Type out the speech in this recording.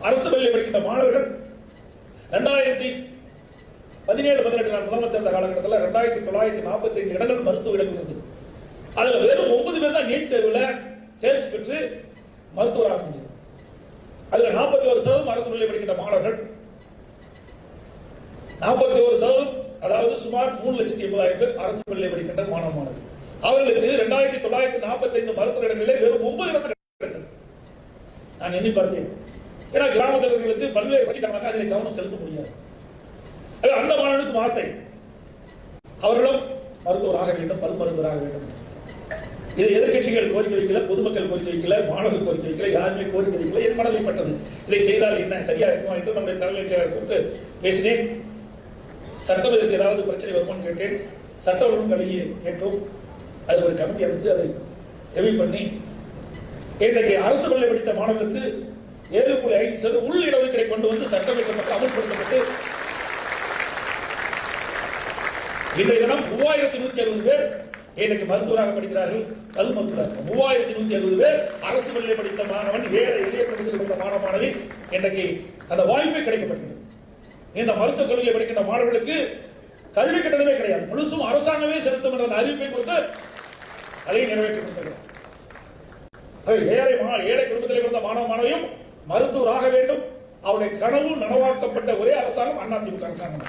அரசு பள்ளியில் படிக்கின்ற மாணவர்கள் 2017-18 நான் முதலமைச்சர் காலகட்டத்தில் 2945 இடங்கள் மருத்துவ இடங்கள் இருந்தது. அதுல வெறும் 9 பேர் தான் நீட் தேர்வில் தேர்ச்சி பெற்று மருத்துவராக முடியும். அதுல 41% அரசு பள்ளியில் படிக்கின்ற மாணவர்கள், 41%, அதாவது சுமார் 3,80,000 பேர் அரசு பள்ளியில் படிக்கின்ற மாணவர்கள். அவர்களுக்கு 2945 மருத்துவ இடங்களிலே வெறும் 9 இடங்கள் கிடைச்சது. நான் எண்ணி பார்த்தேன். ஏன்னா கிராமத்தவர்களுக்கு பல்வேறு பட்சமாக அதில் கவனம் செலுத்த முடியாது. அந்த மாணவனுக்கும் ஆசை, அவர்களும் மருத்துவராக வேண்டும், பல் மருத்துவராக வேண்டும். இதை எதிர்கட்சிகள் கோரிக்கை வைக்கல, பொதுமக்கள் கோரிக்கை வைக்கல, மாணவர்கள் கோரிக்கை வைக்கல, யாருமே கோரிக்கை வைக்கல. என் மனதில் பட்டது, இதை செய்தால் என்ன சரியா இருக்குமா என்று நம்முடைய தலைமைச் செயலர் கூப்பிட்டு பேசினேன். சட்டம் இதற்கு ஏதாவது பிரச்சனை வருமானு கேட்டேன். சட்ட ஒழுங்குகளை கேட்டோம். அது ஒரு கமிட்டி அமைச்சு அதை ரெவி பண்ணி இன்றைக்கு அரசு பள்ளி படித்த மாணவர்களுக்கு 7.5% உள் இடஒதுக்கீடை கொண்டு வந்து சட்டமன்றத்தில் அமல்படுத்தப்பட்டு இன்றைய தினம் 3160 பேர் இன்றைக்கு மருத்துவராக படிக்கிறார்கள், பல் மருத்துவராக. 3160 பேர் அரசு பள்ளியில் படித்த மாணவன், ஏழை எளிய குடும்பத்தில் படித்த மாணவி இன்றைக்கு அந்த வாய்ப்பை கிடைக்கப்பட்டது. இந்த மருத்துவக் கல்லூரியில் படிக்கின்ற மாணவர்களுக்கு கல்வி கட்டணமே கிடையாது, முழுசும் அரசாங்கமே செலுத்தும் என்ற அறிவிப்பை கொடுத்து அதை நிறைவேற்றப்பட்டிருக்கிறது. ஏழை குடும்பத்தில் இருந்த மாணவ மாணவியும் மருத்துவராக வேண்டும். அவருடைய கனவு நனவாக்கப்பட்ட ஒரே அரசாங்கம் அதிமுக அரசாங்கம்.